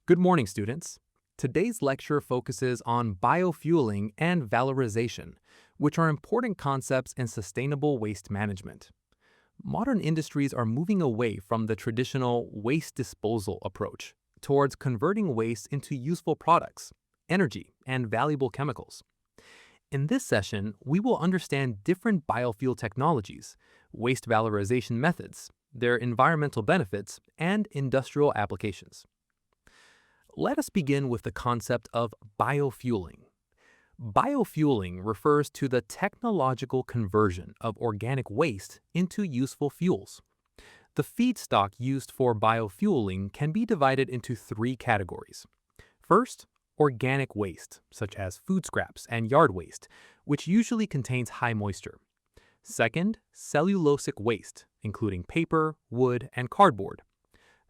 Good morning, students. Today's lecture focuses on biofueling and valorization, which are important concepts in sustainable waste management. Modern industries are moving away from the traditional waste disposal approach towards converting waste into useful products, energy, and valuable chemicals. In this session, we will understand different biofuel technologies, waste valorization methods, their environmental benefits, and industrial applications. Let us begin with the concept of biofueling. Biofueling refers to the technological conversion of organic waste into useful fuels. The feedstock used for biofueling can be divided into three categories. First, organic waste, such as food scraps and yard waste, which usually contains high moisture. Second, cellulosic waste, including paper, wood, and cardboard.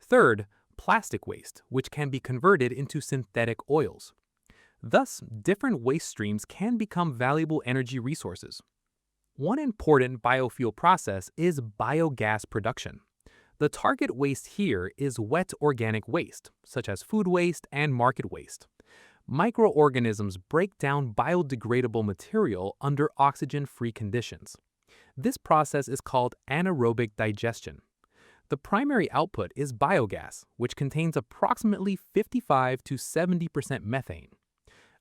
Third, plastic waste, which can be converted into synthetic oils. Thus, different waste streams can become valuable energy resources. One important biofuel process is biogas production. The target waste here is wet organic waste, such as food waste and market waste. Microorganisms break down biodegradable material under oxygen-free conditions. This process is called anaerobic digestion. The primary output is biogas, which contains approximately 55 to 70% methane.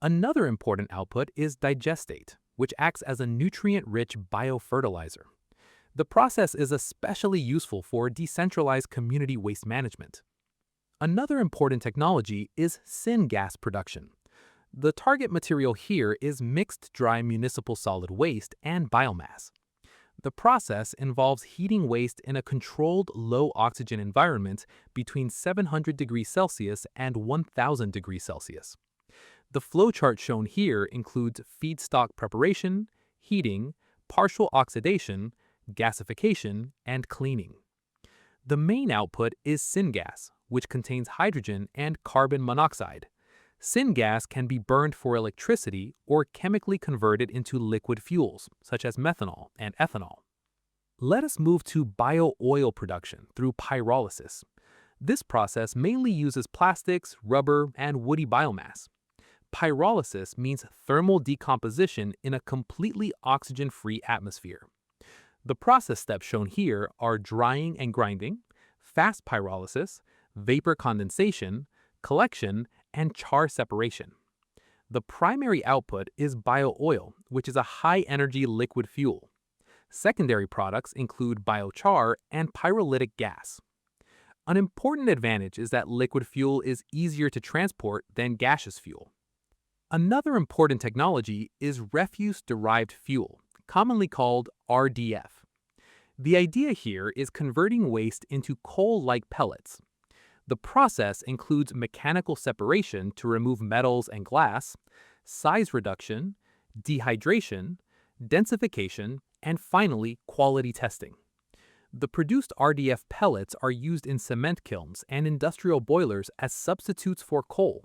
Another important output is digestate, which acts as a nutrient-rich biofertilizer. The process is especially useful for decentralized community waste management. Another important technology is syngas production. The target material here is mixed dry municipal solid waste and biomass. The process involves heating waste in a controlled low-oxygen environment between 700 degrees Celsius and 1000 degrees Celsius. The flowchart shown here includes feedstock preparation, heating, partial oxidation, gasification, and cleaning. The main output is syngas, which contains hydrogen and carbon monoxide. Syngas can be burned for electricity or chemically converted into liquid fuels, such as methanol and ethanol. Let us move to bio-oil production through pyrolysis. This process mainly uses plastics, rubber, and woody biomass. Pyrolysis means thermal decomposition in a completely oxygen-free atmosphere. The process steps shown here are drying and grinding, fast pyrolysis, vapor condensation, collection, and char separation. The primary output is bio-oil, which is a high-energy liquid fuel. Secondary products include biochar and pyrolytic gas. An important advantage is that liquid fuel is easier to transport than gaseous fuel. Another important technology is refuse-derived fuel, commonly called RDF. The idea here is converting waste into coal-like pellets. The process includes mechanical separation to remove metals and glass, size reduction, dehydration, densification, and finally, quality testing. The produced RDF pellets are used in cement kilns and industrial boilers as substitutes for coal.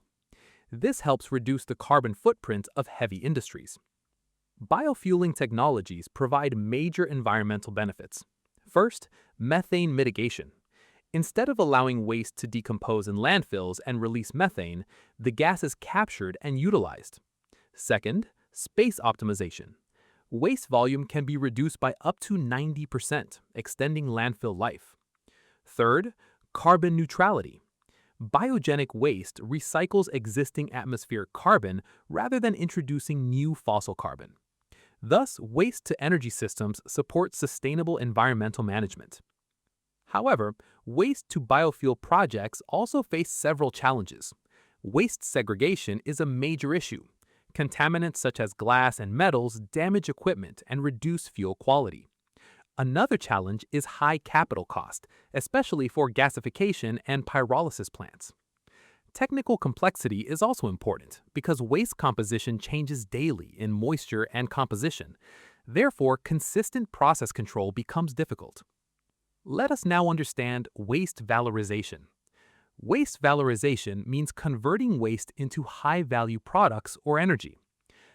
This helps reduce the carbon footprint of heavy industries. Biofueling technologies provide major environmental benefits. First, methane mitigation. Instead of allowing waste to decompose in landfills and release methane, the gas is captured and utilized. Second, space optimization. Waste volume can be reduced by up to 90%, extending landfill life. Third, carbon neutrality. Biogenic waste recycles existing atmospheric carbon rather than introducing new fossil carbon. Thus, waste-to-energy systems support sustainable environmental management. However, waste-to-biofuel projects also face several challenges. Waste segregation is a major issue. Contaminants such as glass and metals damage equipment and reduce fuel quality. Another challenge is high capital cost, especially for gasification and pyrolysis plants. Technical complexity is also important because waste composition changes daily in moisture and composition. Therefore, consistent process control becomes difficult. Let us now understand waste valorization. Waste valorization means converting waste into high-value products or energy.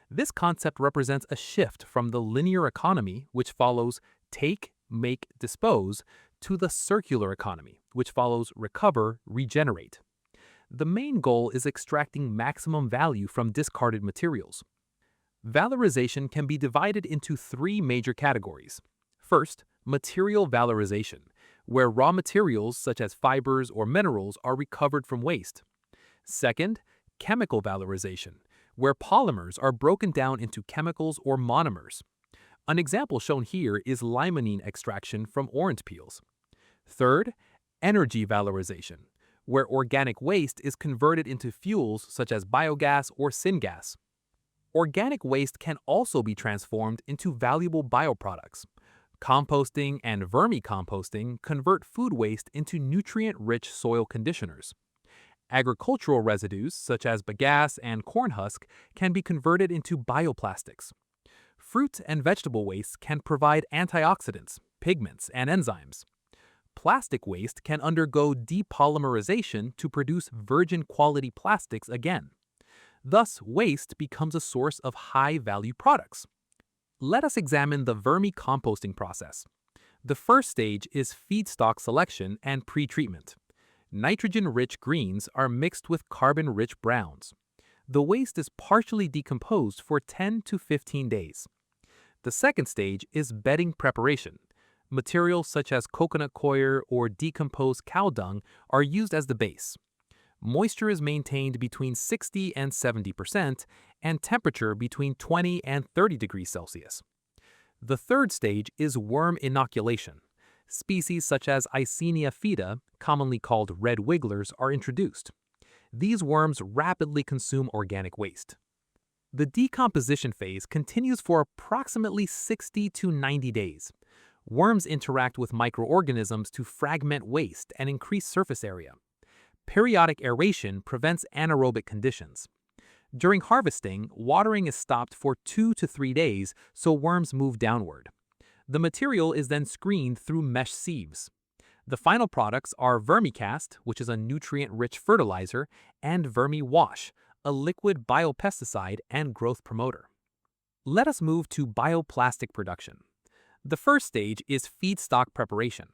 This concept represents a shift from the linear economy, which follows take, make, dispose, to the circular economy, which follows recover, regenerate. The main goal is extracting maximum value from discarded materials. Valorization can be divided into three major categories. First, material valorization, where raw materials such as fibers or minerals are recovered from waste. Second, chemical valorization, where polymers are broken down into chemicals or monomers. An example shown here is limonene extraction from orange peels. Third, energy valorization, where organic waste is converted into fuels such as biogas or syngas. Organic waste can also be transformed into valuable bioproducts. Composting and vermicomposting convert food waste into nutrient-rich soil conditioners. Agricultural residues, such as bagasse and corn husk, can be converted into bioplastics. Fruit and vegetable waste can provide antioxidants, pigments, and enzymes. Plastic waste can undergo depolymerization to produce virgin-quality plastics again. Thus, waste becomes a source of high-value products. Let us examine the vermicomposting process. The first stage is feedstock selection and pretreatment. Nitrogen-rich greens are mixed with carbon-rich browns. The waste is partially decomposed for 10 to 15 days. The second stage is bedding preparation. Materials such as coconut coir or decomposed cow dung are used as the base. Moisture is maintained between 60 and 70%, and temperature between 20 and 30 degrees Celsius. The third stage is worm inoculation. Species such as Eisenia fida, commonly called red wigglers, are introduced. These worms rapidly consume organic waste. The decomposition phase continues for approximately 60 to 90 days. Worms interact with microorganisms to fragment waste and increase surface area. Periodic aeration prevents anaerobic conditions. During harvesting, watering is stopped for 2 to 3 days so worms move downward. The material is then screened through mesh sieves. The final products are vermicast, which is a nutrient-rich fertilizer, and vermiwash, a liquid biopesticide and growth promoter. Let us move to bioplastic production. The first stage is feedstock preparation.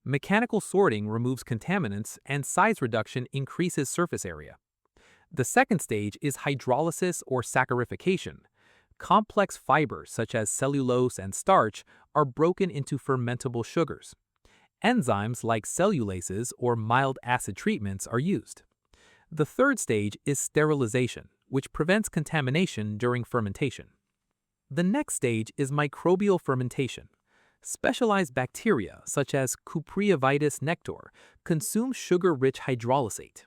Mechanical sorting removes contaminants and size reduction increases surface area. The second stage is hydrolysis or saccharification. Complex fibers such as cellulose and starch are broken into fermentable sugars. Enzymes like cellulases or mild acid treatments are used. The third stage is sterilization, which prevents contamination during fermentation. The next stage is microbial fermentation. Specialized bacteria, such as Cupriavitis nectar, consume sugar-rich hydrolysate.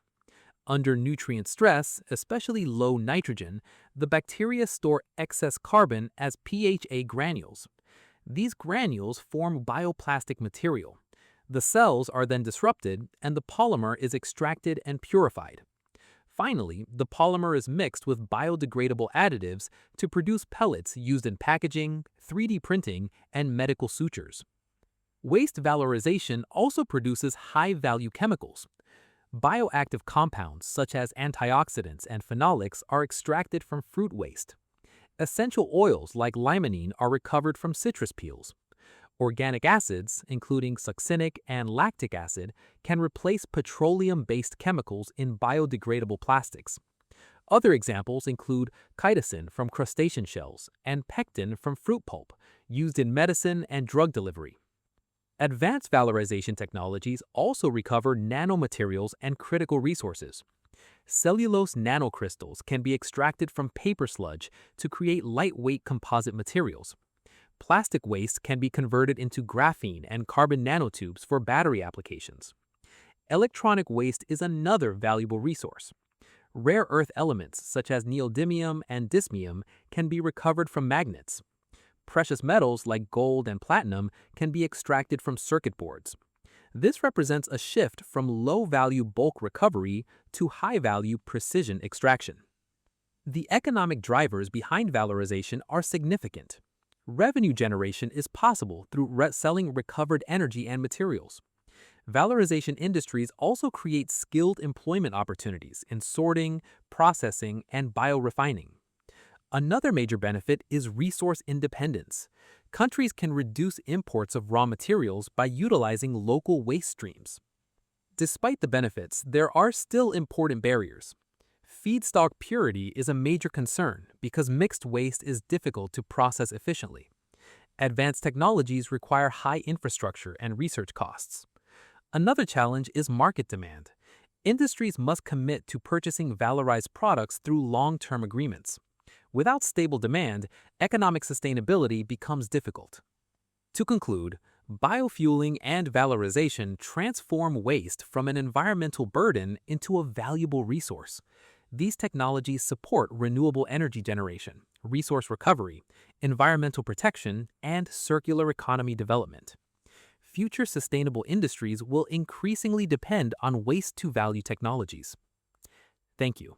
Under nutrient stress, especially low nitrogen, the bacteria store excess carbon as PHA granules. These granules form bioplastic material. The cells are then disrupted, and the polymer is extracted and purified. Finally, the polymer is mixed with biodegradable additives to produce pellets used in packaging, 3D printing, and medical sutures. Waste valorization also produces high-value chemicals. Bioactive compounds such as antioxidants and phenolics are extracted from fruit waste. Essential oils like limonene are recovered from citrus peels. Organic acids, including succinic and lactic acid, can replace petroleum-based chemicals in biodegradable plastics. Other examples include chitosan from crustacean shells and pectin from fruit pulp, used in medicine and drug delivery. Advanced valorization technologies also recover nanomaterials and critical resources. Cellulose nanocrystals can be extracted from paper sludge to create lightweight composite materials. Plastic waste can be converted into graphene and carbon nanotubes for battery applications. Electronic waste is another valuable resource. Rare earth elements such as neodymium and dysmium can be recovered from magnets. Precious metals like gold and platinum can be extracted from circuit boards. This represents a shift from low-value bulk recovery to high-value precision extraction. The economic drivers behind valorization are significant. Revenue generation is possible through selling recovered energy and materials. Valorization industries also create skilled employment opportunities in sorting, processing, and biorefining. Another major benefit is resource independence. Countries can reduce imports of raw materials by utilizing local waste streams. Despite the benefits, there are still important barriers. Feedstock purity is a major concern because mixed waste is difficult to process efficiently. Advanced technologies require high infrastructure and research costs. Another challenge is market demand. Industries must commit to purchasing valorized products through long-term agreements. Without stable demand, economic sustainability becomes difficult. To conclude, biofueling and valorization transform waste from an environmental burden into a valuable resource. These technologies support renewable energy generation, resource recovery, environmental protection, and circular economy development. Future sustainable industries will increasingly depend on waste-to-value technologies. Thank you.